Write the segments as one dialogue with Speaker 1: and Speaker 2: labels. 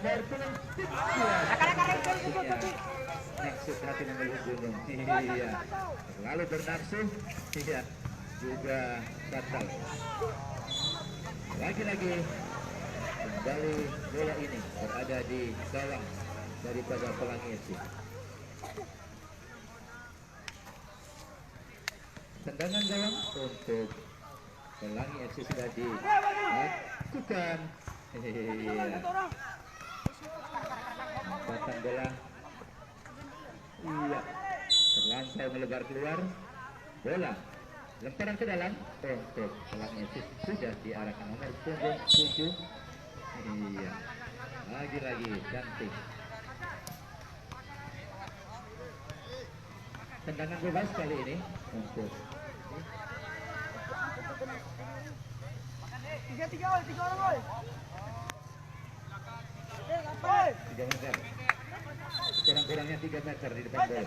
Speaker 1: nomor 13. Nafsu hati memilih gunung. Iya. Lalu bernafsu. Iya. Juga batal. Lagi-lagi kembali bola ini berada di gawang daripada Pelangi FC. Tendangan gawang untuk Pelangi FC sudah dilakukan. Batang bola, iya, terlampau melebar keluar. Bola lemparan ke dalam untuk Pelangi FC sudah diarahkan nomor 7. Iya, lagi-lagi cantik. Tendangan bebas kali ini untuk
Speaker 2: 3 orang,
Speaker 1: 3 meter. Kurang-kurangnya 3 meter di depan bola.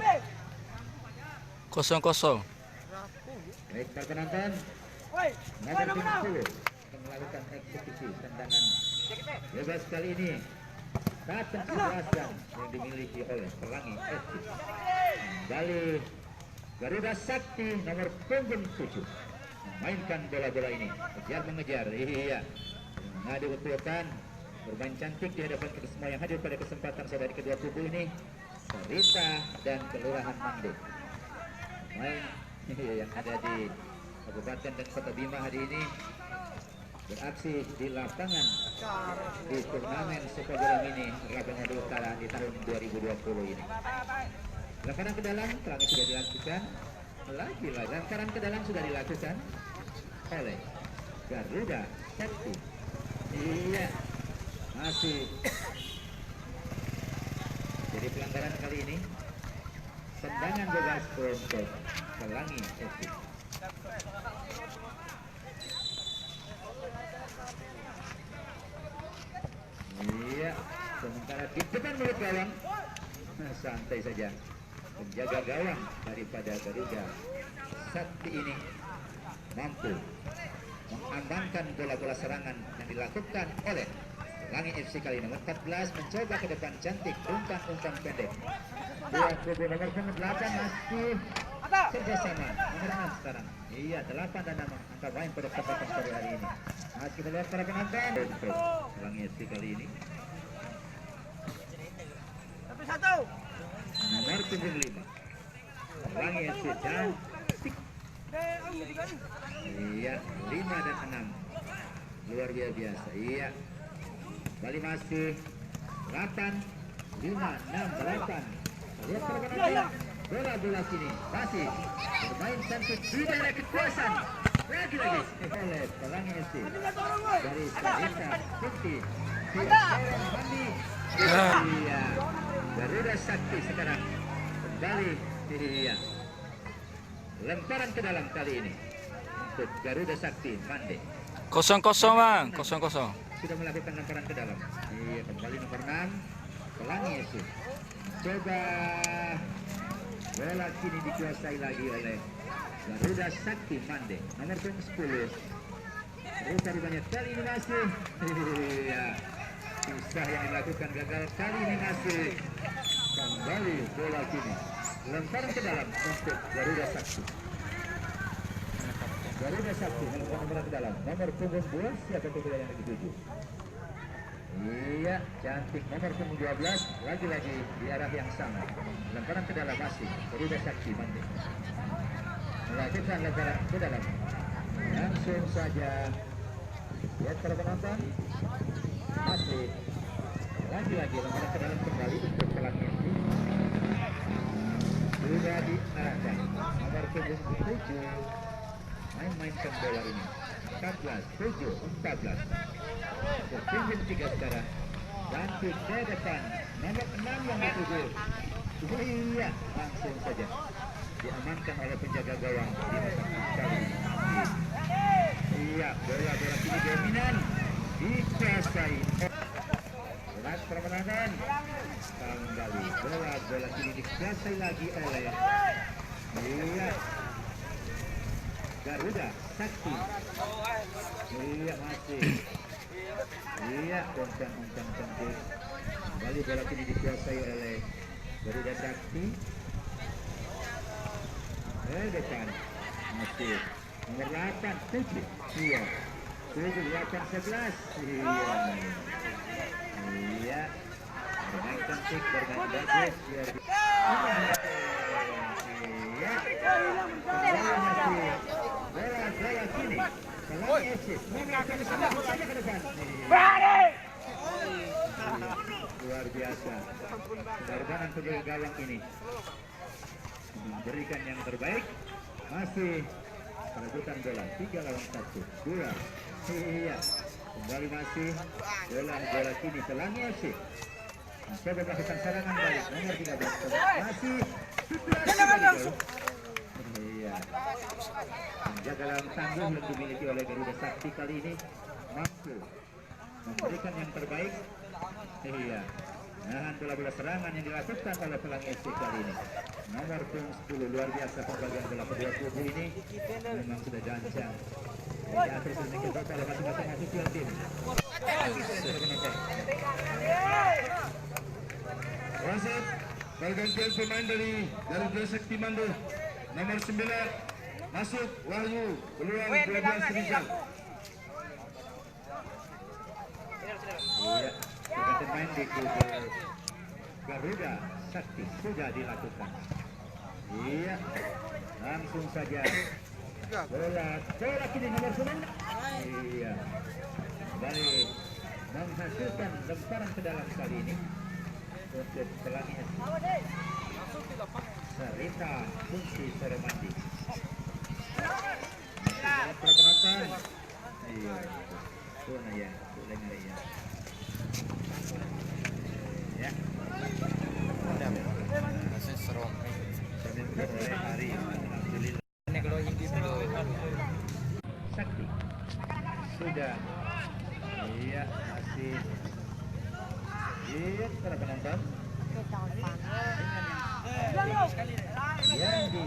Speaker 3: 0-0.
Speaker 1: Baik, para penonton, nomor 10 akan melakukan eksekusi tendangan bebas kali ini. Datang keberhasilan yang dimiliki oleh Pelangi FC. Kembali Garuda Sakti nomor punggung 7 memainkan bola-bola ini, kejar mengejar. Iya, mengadu kekuatan, bermain cantik di hadapan kita semua yang hadir pada kesempatan saudari kedua kubu ini, Rita dan Kelurahan Mande. Main yang ada di Kabupaten dan Kota Bima hari ini beraksi di lapangan di turnamen sepak bola mini Lapangan Utara di tahun 2020 ini. Lemparan ke dalam Pelangi sudah dilakukan, lagi lemparan ke dalam sudah dilakukan oleh Garuda Sakti. Iya, masih jadi pelanggaran kali ini. Tendangan bebas untuk Pelangi FC. Iya, sementara di depan mulut gawang, santai saja penjaga gawang daripada Garuda Sakti ini mampu mengamankan bola-bola serangan yang dilakukan oleh Pelangi FC kali ini. Nomor 14 mencoba ke depan cantik, umpan pendek. Dua kubu nomor 8 masih kerjasama. Nomor 6 sekarang. Iya, 8 dan 6 angka main pada kesempatan sore hari ini. Masih melihat para penonton untuk Pelangi FC kali ini. Nomor 5 Pelangi FC cantik. Iya, 5 dan 6 luar biasa. Iya, Bali masih 8, 5, 6, 8. Lihat para penonton, bola-bola sini masih bermain cantik di daerah kekuasaan. Lagi-lagi oleh Pelangi FC dari Sarita Putih. Mandi. Iya, Garuda Sakti sekarang kembali. Iya, lemparan ke dalam kali ini untuk Garuda Sakti Mande.
Speaker 3: 0-0 bang, 0-0.
Speaker 1: Sudah melakukan lemparan ke dalam. Iya, kembali nomor 6 Pelangi FC. Coba bola kini dikuasai lagi oleh Garuda Sakti Mande. Nomor 10 Rusa banyak kali ini masih. Iya, susah yang dilakukan gagal kali ini masih. Kembali bola kini lemparan ke dalam untuk Garuda Sakti. Garuda Sakti lemparan ke dalam. Nomor punggung 2 siapa itu yang dituju? Iya, cantik. Nomor punggung 12 lagi-lagi di arah yang sama. Lemparan ke dalam masih Garuda Sakti Mande. Melakukan lemparan ke dalam. Langsung saja. Lihat para penonton. Masih lagi-lagi lemparan ke dalam kembali untuk Pelangi FC. Sudah diarahkan nomor punggung 7 mainkan bola ini. 14, 7, 14. Punggung 3 sekarang. Cantik ke depan. Nomor 6 yang dituju. Iya, langsung saja diamankan oleh penjaga gawang di kali. Iya, bola-bola kini dominan dikuasai. Berat permainan kembali bola-bola kini dikuasai lagi oleh iya Garuda Sakti. Iya, masih iya, umpan cantik Kembali bola kini dikuasai oleh Garuda Sakti. Depan masih nomor 8 7 iya 8 11 iya bermain cantik, bermain bagus, iya bola kini Pelangi FC saja ke depan. Luar biasa pengorbanan penjaga gawang ini memberikan yang terbaik. Masih perebutan bola 3 lawan 1 2 iya kembali masih bola kini Pelangi FC mencoba melakukan serangan balik nomor 13 masih iya menjaga lawan tangguh yang dimiliki oleh Garuda Sakti kali ini mampu memberikan yang terbaik. Iya nahan bola-bola serangan yang dilakukan oleh Pelangi FC kali ini. Nomor 10 luar biasa pembagian bola kedua kubu ini memang sudah gancang. Diatur sedikit oleh masing-masing asuhan tim.
Speaker 2: Wasit pergantian pemain dari Garuda Sakti Mando nomor 9 masuk Wahyu peluang 12 Rizal.
Speaker 1: Iya pergantian main di kubu Garuda Sakti sudah dilakukan. Iya langsung saja bola kini nomor 9 iya kembali menghasilkan lemparan ke dalam kali ini untuk Pelangi FC. Sarita fungsi Soromandi penonton iya zona ya dengar ya ya oleh hari alhamdulillah Sakti sudah iya masih iya para penonton yang di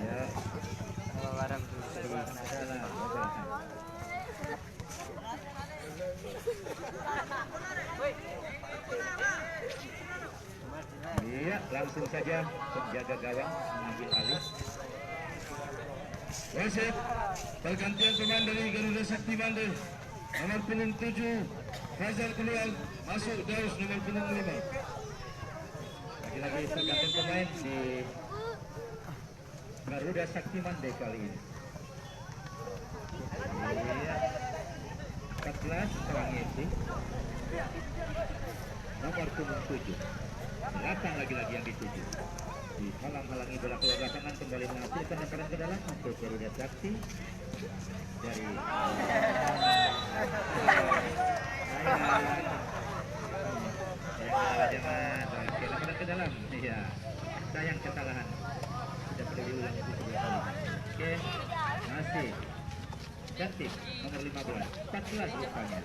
Speaker 1: iya iya langsung saja penjaga gawang mengambil alih.
Speaker 2: Wasit pergantian pemain dari Garuda Sakti Mando nomor 7 Fajar keluar masuk Daus nomor 5.
Speaker 1: Lagi-lagi pergantian pemain di Garuda Sakti Mando kali ini. Iya 14 Pelangi FC nomor 7 datang lagi-lagi yang dituju dihalang-halangi bola keluar lapangan kembali menghasilkan lemparan ke dalam untuk Garuda Sakti dari lemparan ke dalam iya sayang kesalahan tidak perlu diulang itu sebuah kali. Oke masih cantik nomor 15 14 rupanya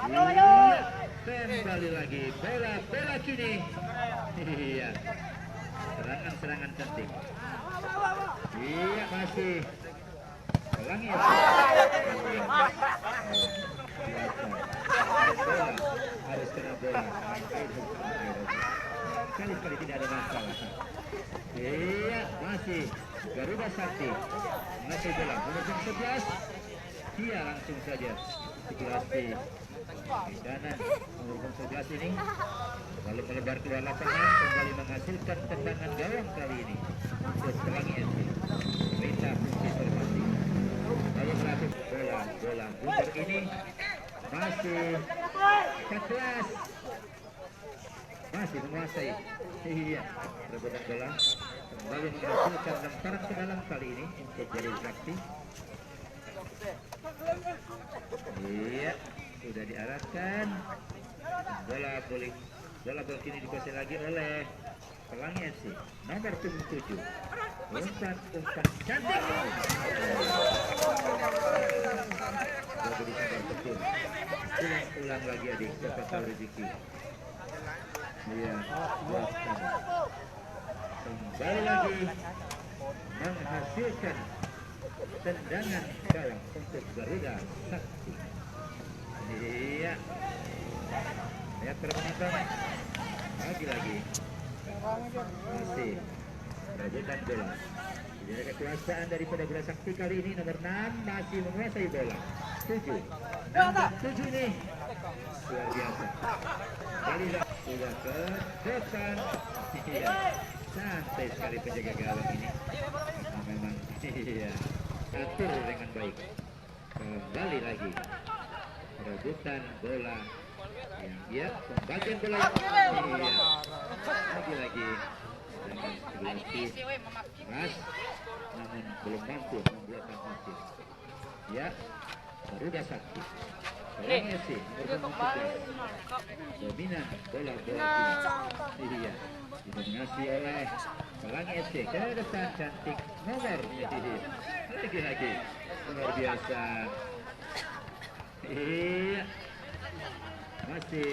Speaker 1: iya kembali lagi bola kini iya serangan cantik iya masih Pelangi ya bola harus kena bola sekali-sekali tidak ada masalah. Iya masih Garuda Sakti masih bola nomor 11 dia langsung saja situasi kanan nomor 11 ini lalu melebar keluar lapangan kembali menghasilkan tendangan gawang kali ini untuk Pelangi FC. Minta fungsi Sormati lalu melakukan bola mundur ini masih 14 masih menguasai iya rebutan bola kembali menghasilkan lemparan ke dalam kali ini untuk Garuda Sakti. Iya sudah diarahkan bola kini dikuasai lagi oleh Pelangi FC nomor 7 umpan cantik jadi disabar betul ulang lagi adik siapa tahu rezeki iya kembali lagi menghasilkan tendangan gawang untuk Garuda Sakti. Iya. Lihat permenatan. Lagi-lagi. Masih. Rebutan bola. Jadi kekuasaan daripada bola sakti kali ini nomor 6 masih menguasai bola. 7. 7 nih. Luar biasa. Kali sudah ke depan. Iya. Santai sekali penjaga gawang ini. Nah, memang iya. Atur dengan baik. Kembali lagi. Rebutan bola. Yang dia pembagian bola. Iya. Lagi-lagi. Dengan sebelah keras, namun belum mampu membuat masjid. Ya, Garuda Sakti. Pelangi FC nomor 11. Dominan bola iya. Didominasi oleh Pelangi FC. Ke depan cantik nomor lagi-lagi luar biasa. Iya. Masih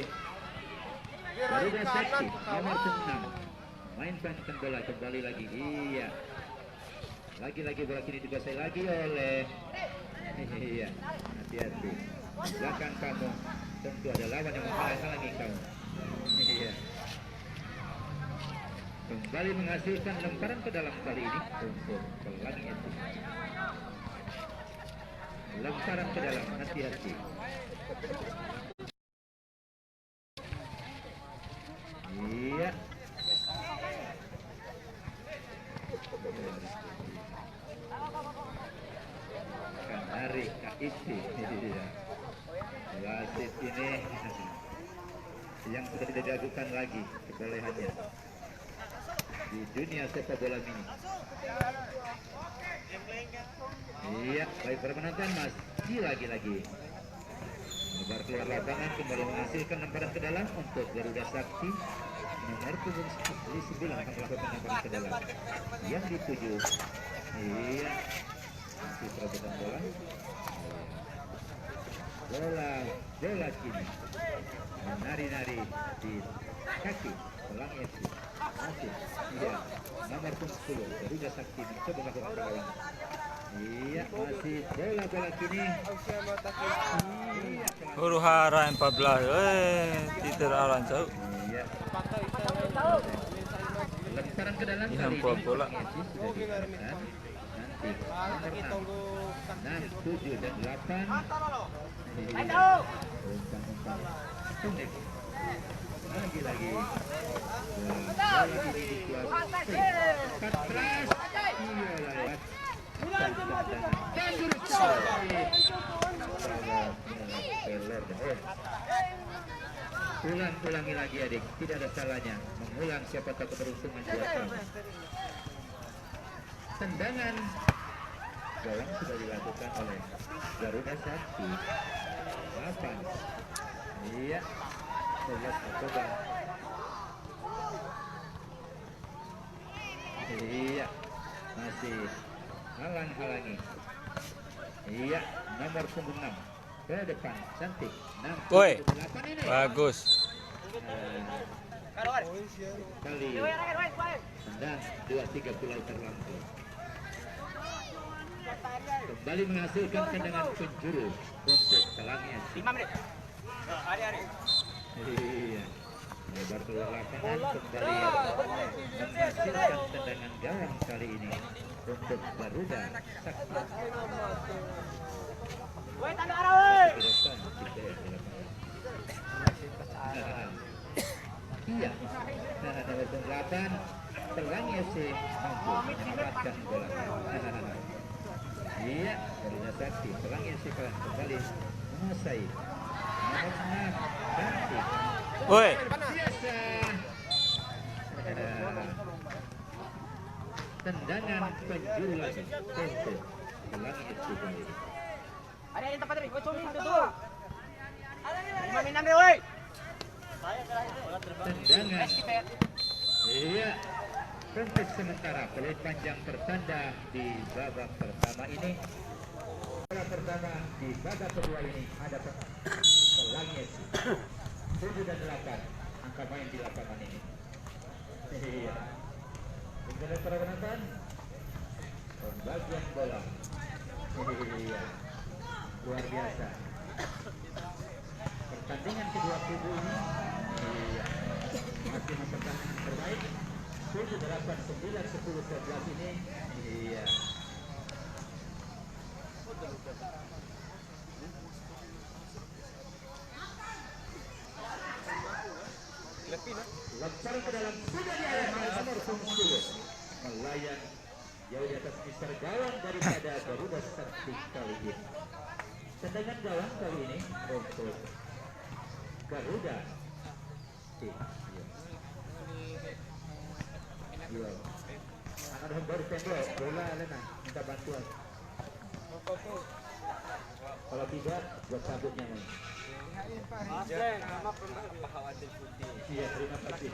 Speaker 1: Garuda Sakti nomor 6. Mainkan bola kembali lagi. Iya. Lagi-lagi bola kini dikuasai lagi oleh iya. Hati-hati. Belakang kamu tentu ada lawan yang menghalangi kamu. Iya. Kembali menghasilkan lemparan ke dalam kali ini untuk Pelangi itu. Lemparan ke dalam, hati-hati. Iya. Kanari KIC. Iya. Wasit ini yang sudah tidak diragukan lagi kebolehannya di dunia sepak bola mini. Iya, baik permenatan masih lagi-lagi lebar keluar lapangan, kembali menghasilkan lemparan ke dalam untuk Garuda Sakti. Nomor 9 akan melakukan lemparan ke dalam yang dituju. Iya, masih perebutan bola. Bola kini menari-nari di kaki Pelangi FC. Masih, iya, nomor 10 Garuda Sakti mencoba melakukan perlawanan. Iya, masih bola kini. Iya,
Speaker 3: Huru hara 14. Tidak aran jauh.
Speaker 1: iya. Lemparan ke dalam kali ini
Speaker 3: bola.
Speaker 1: Nanti nomor 6, 7 dan 8. Umpan pendek. Lagi-lagi. Ulangi lagi adik, tidak ada salahnya mengulang, siapa tahu keberuntungan buat kamu. Tendangan gawang sudah dilakukan oleh Garuda Sakti. 8. Iya, 11 Oktober. Iya, masih halang-halangi. Iya, nomor 6 ke depan, cantik. 6,
Speaker 3: Woi,
Speaker 1: 8 ini.
Speaker 3: bagus.
Speaker 1: Kali tendang 2-3 pulau terlampau. Kembali menghasilkan tendangan penjuru untuk Pelangi.
Speaker 4: 5 menit.
Speaker 1: Iya. Lebar keluar lapangan, kembali menghasilkan tendangan gawang kali ini untuk Garuda Sakti.
Speaker 4: Woi, tanda arah woi.
Speaker 1: Iya. Nomor 8 Pelangi FC mampu mendapatkan bola. Iya, Garuda Sakti Pelangi FC kembali menguasai. Nomor 6 cantik.
Speaker 3: Woi,
Speaker 1: Biasa. Tendangan penjuru lagi untuk Pelangi FC kembali.
Speaker 4: Ada yang tempat tadi. Woi, cumi itu tuh. 5 minam deh woi.
Speaker 1: Tendangan. Iya. Untuk sementara peluit panjang pertanda di babak pertama ini. Bola pertama di babak kedua ini ada Pelangi FC. 7 dan 8 angka main di lapangan ini. Iya. Kemudian para penonton, pembagian bola. Iya. Luar biasa. pertandingan kedua kubu ini masih mempertahankan terbaik. 7, 8, 9, 10, 11 ini lempar ke dalam, sudah diarahkan nomor 10 melayang jauh di atas mister gawang daripada Garuda Sakti kali ini. Tendangan gawang kali ini untuk Garuda. Iya. Anak baru tembok, bola lena, minta bantuan. Kalau tidak, buat cabutnya nih. Iya, terima kasih.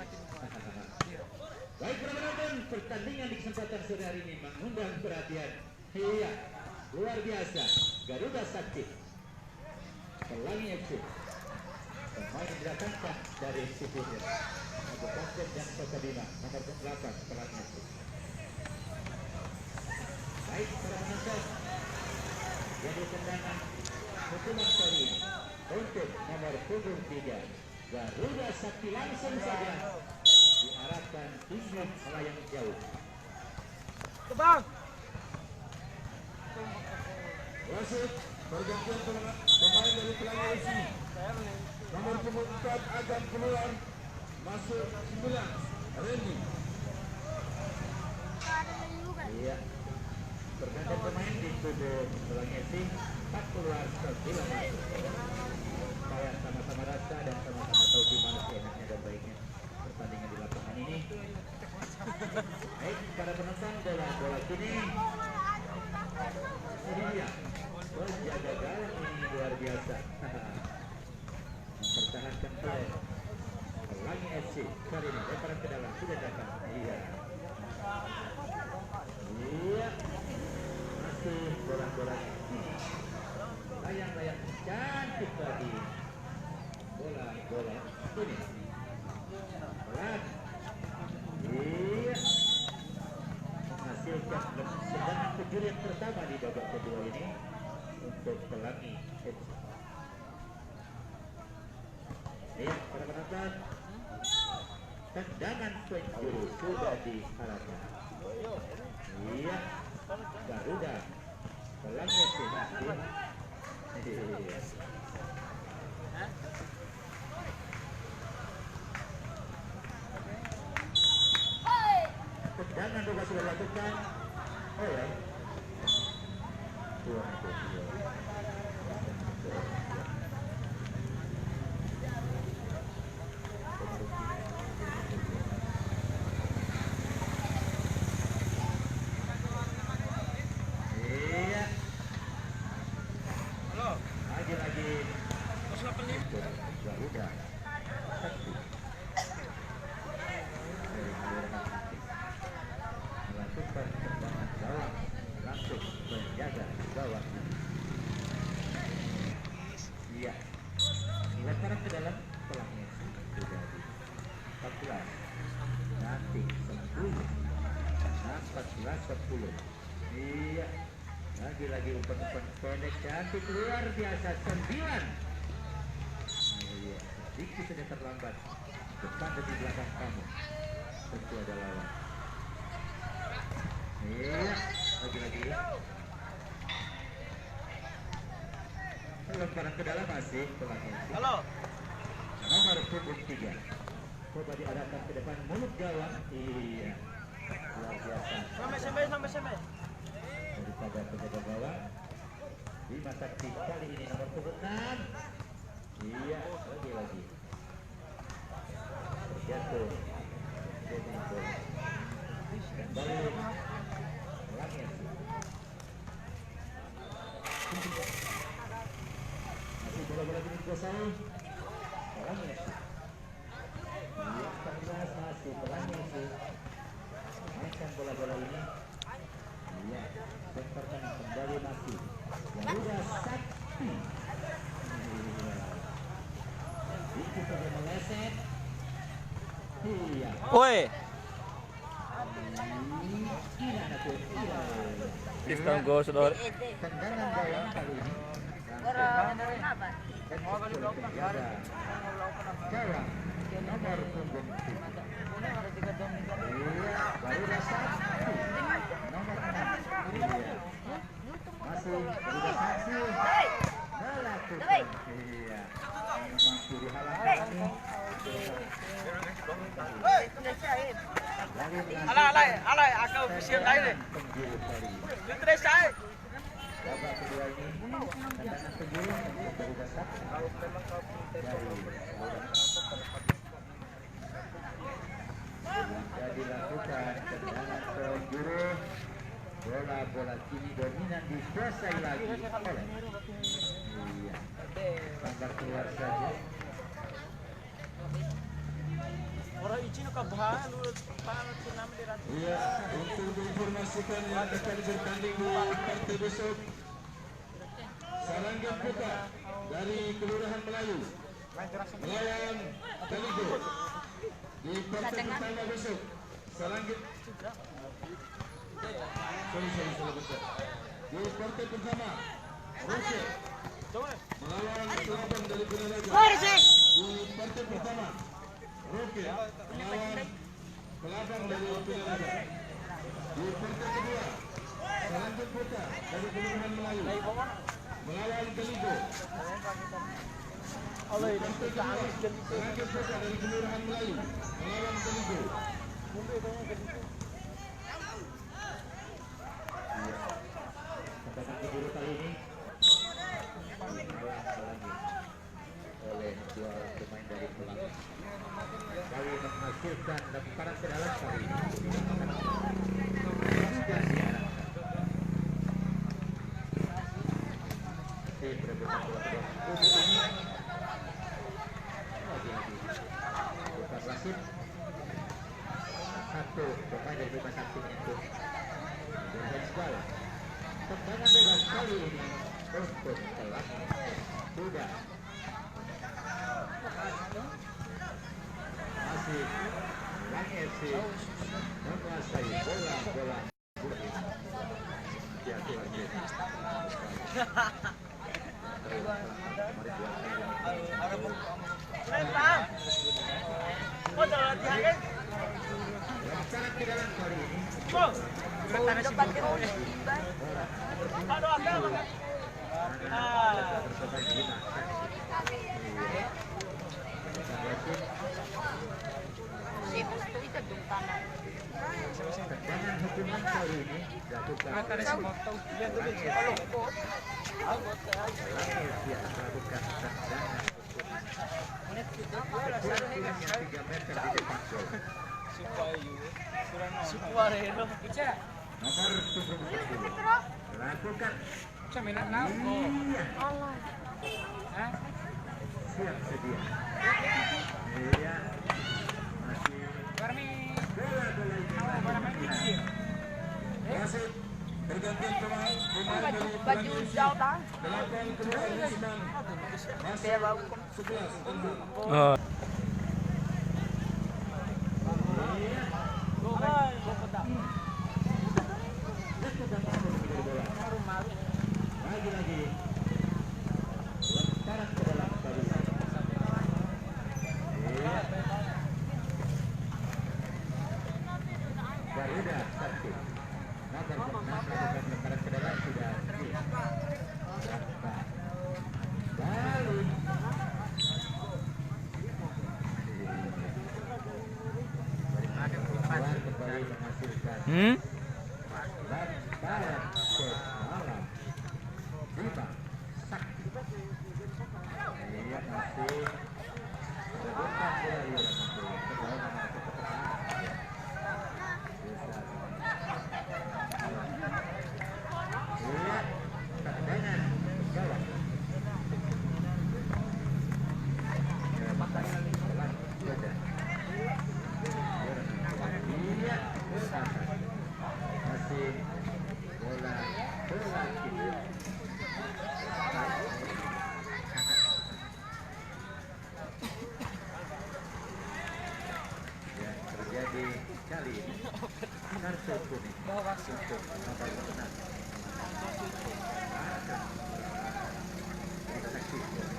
Speaker 1: Baik para penonton, pertandingan di kesempatan sore hari ini mengundang perhatian. Iya, luar biasa. Garuda Sakti, Pelangi FC, pemain yang didatangkan dari Sipir, Abu Bakar dan Kota Bima, nomor 8 Pelangi FC. Baik para penonton, jadi tendangan hukuman kali ini untuk nomor punggung 3 Garuda Sakti langsung saja diarahkan tinggi melayang jauh.
Speaker 4: Bang.
Speaker 2: Wasit pergantian pemain dari Pelangi FC. Nomor punggung 4 akan keluar, masuk 9 Randy.
Speaker 1: Iya, pergantian pemain di tubuh Pelangi FC, 4 keluar 9 masuk. Supaya sama-sama rasa dan sama-sama tahu gimana sih enaknya dan baiknya pertandingan di lapangan ini. Baik para penonton, bola kini ini dia penjaga gawang ini luar biasa. Mempertahankan play Pelangi FC kali ini lemparan ke dalam sudah datang. Iya, masih bola layang cantik tadi. Bola ini pelan. Iya, menghasilkan serangan penjurian pertama di babak kedua ini untuk Pelangi FC. Iya, para penonton, tendangan penjuru sudah diarahkan. Iya, Garuda Pelangi FC masih. Iya. Tendangan juga sudah dilakukan oleh tuan kedua. Iya. Lagi-lagi Garuda Sakti melakukan tendangan gawang langsung menjaga gawang. Iya, lemparan ke dalam Pelangi sudah di 14 nanti 10 14 10. Iya, lagi-lagi umpan pendek cantik luar biasa 9. Iya, sedikit saja terlambat depan dan di belakang kamu tentu ada lawan. Iya, lagi-lagi lemparan ke dalam masih Pelangi.
Speaker 4: Halo.
Speaker 1: Nomor punggung 3 coba diarahkan ke depan mulut gawang. Iya, luar biasa.
Speaker 4: Sampai.
Speaker 1: Daripada penjaga gawang Bima Sakti kali ini nomor punggung 6. Iya, lagi-lagi terjatuh jadi gol. Kembali Pelangi. Masih bola-bola ini dikuasai Pelangi. Iya, 14 masih Pelangi mainkan bola-bola ini. Iya, lemparkan kembali masih Garuda Sakti. Iya, sedikit saja meleset. Iya.
Speaker 3: Woi,
Speaker 1: Gimana tuh? Iya.
Speaker 3: Kristen go saudara.
Speaker 1: Tendangan gawang kali ini.
Speaker 4: Orang apa?
Speaker 1: dan sepuluh penjaga gawang nomor punggung 7. Iya, baru satu nomor 6. Iya. Masih berubah saksi melakukan iya memang kiri halangan ini.
Speaker 4: Alay, aku official lain.
Speaker 1: Penjuru kali ini.
Speaker 4: Terus saya.
Speaker 1: Babak kedua ini tendangan penjuru untuk berubah saksi dari yang dilakukan tendangan penjuru. Bola kini dominan dikuasai lagi oleh iya sambar keluar saja.
Speaker 4: Orang izin ke bahan lu pangat senam di ratu.
Speaker 2: Iya, untuk menginformasikan yang akan bertanding di partai besok, Sarangga Putra dari Kelurahan Melayu melawan Kaligo di partai pertama besok. Sarangga di partai pertama Roke melawan Kelabang dari Pinaraja. Di partai pertama Roke melawan Kelabang dari Pinaraja. Di partai kedua Sarangga Putra dari Kelurahan Melayu melawan Kaligo. Di partai kedua Sarangga Putra dari Kelurahan Melayu melawan Kaligo.
Speaker 1: Tendangan penjuru kali ini lagi oleh dua orang pemain dari Pelang. Kali menghasilkan lemparan ke dalam kali ini. Sudah diarahkan. Tim berebutan bola kedua kubu ini. Lagi-lagi bukan wasit. Satu pemain dari bebas aktif untuk Sekolah. Tendangan bebas kali ini untuk Kelak sudah masih Lang FC menguasai bola putih jatuh lagi. Sangat di dalam kali ini.
Speaker 4: Depan ke rumah. Aduh, agak.
Speaker 1: Tendangan hukuman kali ini dilakukan oleh Langis yang melakukan tendangan hukuman. Kekuatan yang 3 meter di depan gol.
Speaker 4: Sukuareno.
Speaker 1: Nomor 70 lakukan iya siap sedia iya masih bola-bola ini
Speaker 2: Masih pergantian pemain dari
Speaker 4: Baju jauh dah.
Speaker 2: 8 kemudian Usman masuk 11
Speaker 3: Oh.
Speaker 1: lagi-lagi lemparan ke dalam kali ini. Garuda tertib. Nomor 6 melakukan lemparan ke dalam sudah balik. Kembali menghasilkan lemparan ke dalam. Bima Sakti. Iya masih berebutan bola liar nanti. Kedua menghadapi pertahanan. Iya tendangan gawang. Pelan beda. Iya masih bola kiri. Yang terjadi kali ini kartu kuning untuk nomor 6. Kita saksikan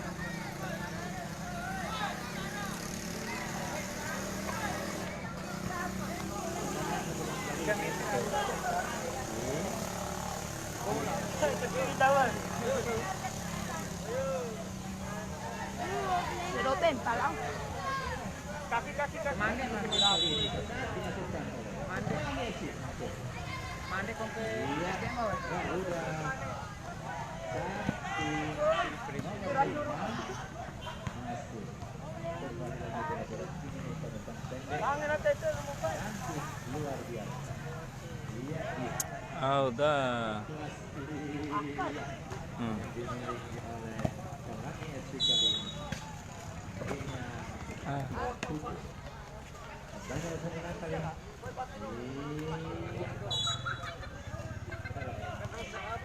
Speaker 4: talang. Kaki. Mande lah.
Speaker 1: Dimasukkan
Speaker 4: Mande. Mande kong ke demo.
Speaker 1: luar biasa.
Speaker 3: Ah, udah.
Speaker 1: Dimiliki oleh Pelangi FC kali ini.
Speaker 3: Ah.
Speaker 1: Banyak sebenarnya kali ini.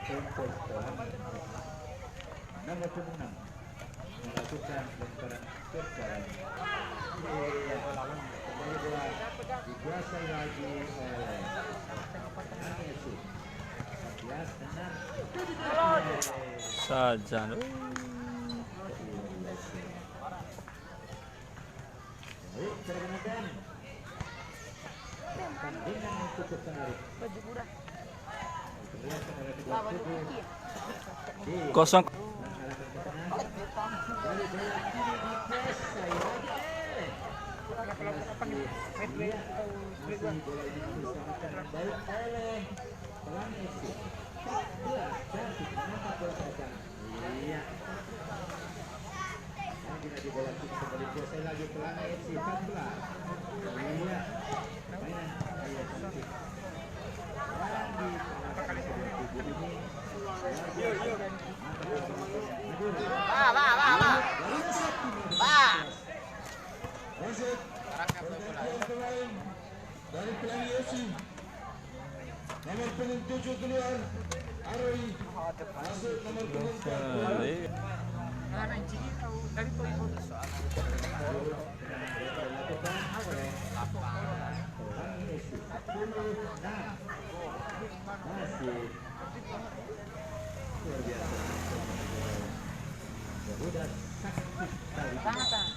Speaker 1: Untuk Pelangi nomor 6 melakukan lemparan terjalan. Kembali bola dikuasai lagi oleh Pelangi FC. 11-6
Speaker 3: Saja.
Speaker 1: Baik, rekan-rekan. Pertandingan yang cukup menarik.
Speaker 4: Baju murah.
Speaker 1: Diperlihatkan oleh kedua kubu.
Speaker 3: Kosong.
Speaker 1: Mengarahkan ke tengah. Kembali bola kiri dikuasai lagi. Masih bola ini diselamatkan dengan baik oleh Pelangi FC. 14 dan menangkap bola saja. Iya. Lagi bola kiri kembali dikuasai lagi Pelangi FC 14. Iya. Mainan saya cantik. Dan di tengah kedua kubu ini.
Speaker 2: Wasit pergantian pemain dari Pelangi FC. Nomor punggung 7 keluar Aroi. Masuk nomor punggung 4.
Speaker 1: Masih luar biasa. Sudah sakit sekali. Handball.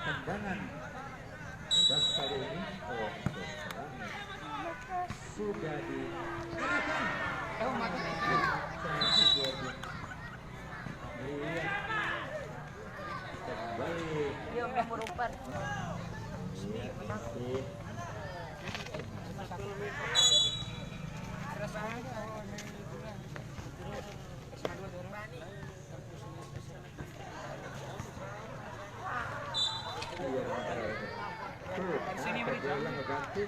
Speaker 1: Tendangan bebas kali ini sudah digunakan. Kembali.
Speaker 4: Dia udah merubah.
Speaker 1: Sini bola ngeganti.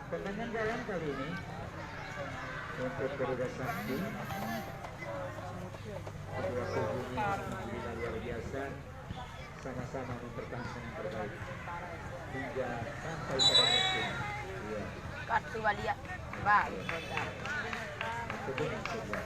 Speaker 1: Tendangan jalan kali ini untuk Garuda Sakti. Kedua kubu ini alhamdulillah luar biasa, sama-sama mempertahankan yang terbaik hingga sampai pada musim. Iya.
Speaker 4: Kartu walia. Bye.
Speaker 1: Kebetulan sudah.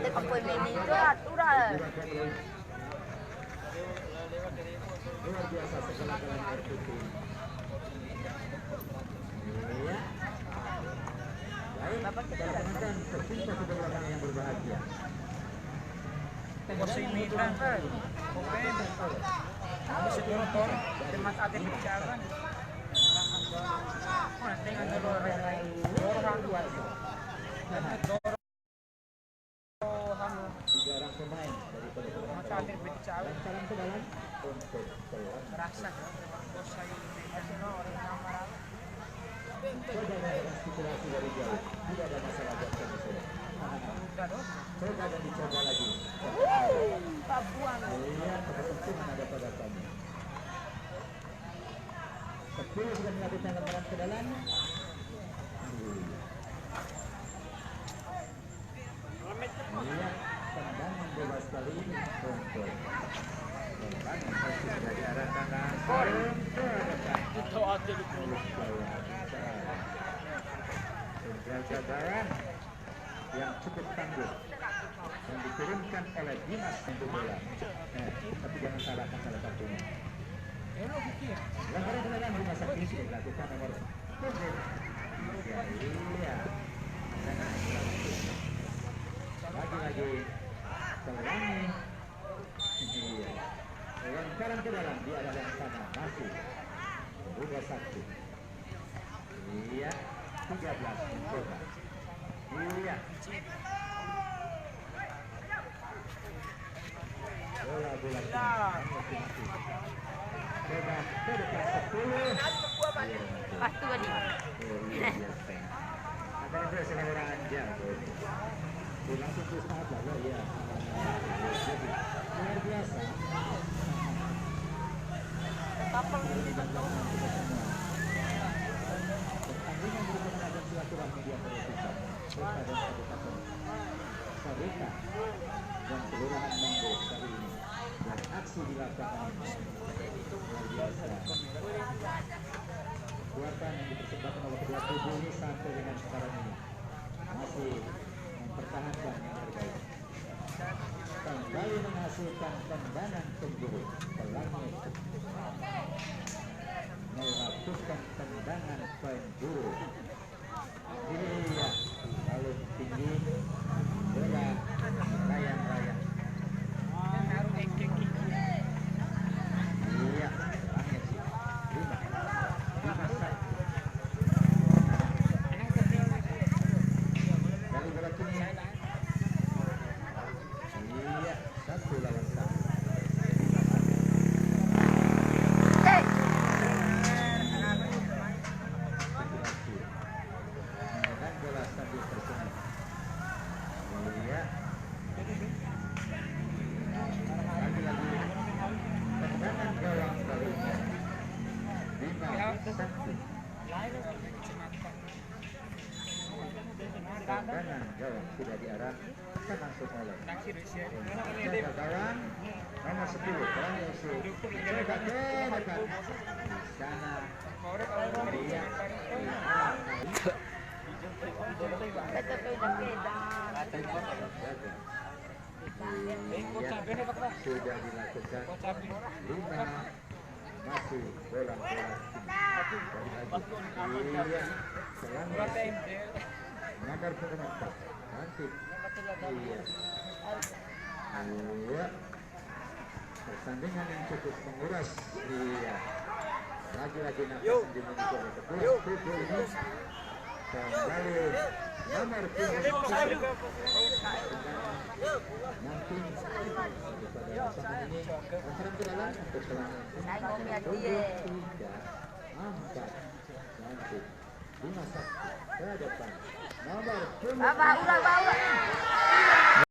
Speaker 4: Teka po ini aturan.
Speaker 1: Luar biasa segala-galanya air putih. Iya. Baik, rekan-rekan tercinta sudah belakang yang berbahagia.
Speaker 4: Kursi mitran. Open. Habis itu motor, temat atin bicara. Mana dengan orang dua.
Speaker 1: Tiga orang pemain dari Pelangi.
Speaker 4: Atin bicara.
Speaker 1: Dan salam ke dalam untuk Pelangi.
Speaker 4: Rasa. Kursi orang kamera.
Speaker 1: Saudara dengan stipulasi dari jauh, tidak ada masalah buat kami saudara. Coba dan dicoba lagi.
Speaker 4: Pabuan.
Speaker 1: Iya, kepentingan ada pada kami. 10 sudah melakukan lemparan ke dalam. Iya, tendangan bebas kali ini untuk Pelangi masih sudah diarahkan langsung ke depan.
Speaker 4: Itu ada di
Speaker 1: Penjaga gawang yang cukup tangguh yang diturunkan oleh Dimas untuk bola. Tapi jangan salahkan salah satunya. Pelanggaran kendaraan rumah sakit sudah dilakukan nomor 7. Iya. Lagi-lagi Selangi. Iya. Lontaran ke dalam di arah yang sama masih berubah 1. Iya. 13 mencoba. Iya. Bola-bola coba ke depan 10.
Speaker 5: Pas tuh nih.
Speaker 1: Akan ada selera anja. Langsung ke saat lah ya. Luar biasa.
Speaker 5: Kapal
Speaker 1: Pertandingan merupakan ajang silaturahmi di antara kita, kota dan kabupaten Sarika dan kelurahan Manggo kali ini. Dan aksi di lapangan luar biasa. Kekuatan yang dipersembahkan oleh kedua kubu ini sampai dengan sekarang ini masih mempertahankan yang terbaik. Kembali menghasilkan tendangan penjuru Pelangi melakukan tendangan penjuru. Iya, lalu tinggi bola layang-layang. Iya, langit sih. 5-1. Dari bola kini. Iya, 1 lawan 1. Dan bola sambil tersenyum. Iya. Lagi-lagi tendangan gawang barunya. 5-1. Tendangan gawang sudah diarahkan langsung oleh jaga gawang nomor 10 Pelangi FC. Coba ke depan di sana. Iya. Sudah dilakukan 5 masih bola-bola iya Pelangi nomor 4 nanti iya pertandingan yang cukup menguras iya lagi-lagi nafas yang dimiliki oleh kedua kubu ini kembali nomor 7 nanti pada pasangan ini antara ke dalam untuk Pelangi 3-4 nanti 5-1 ke depan nomor 7.
Speaker 5: Bapak ulang.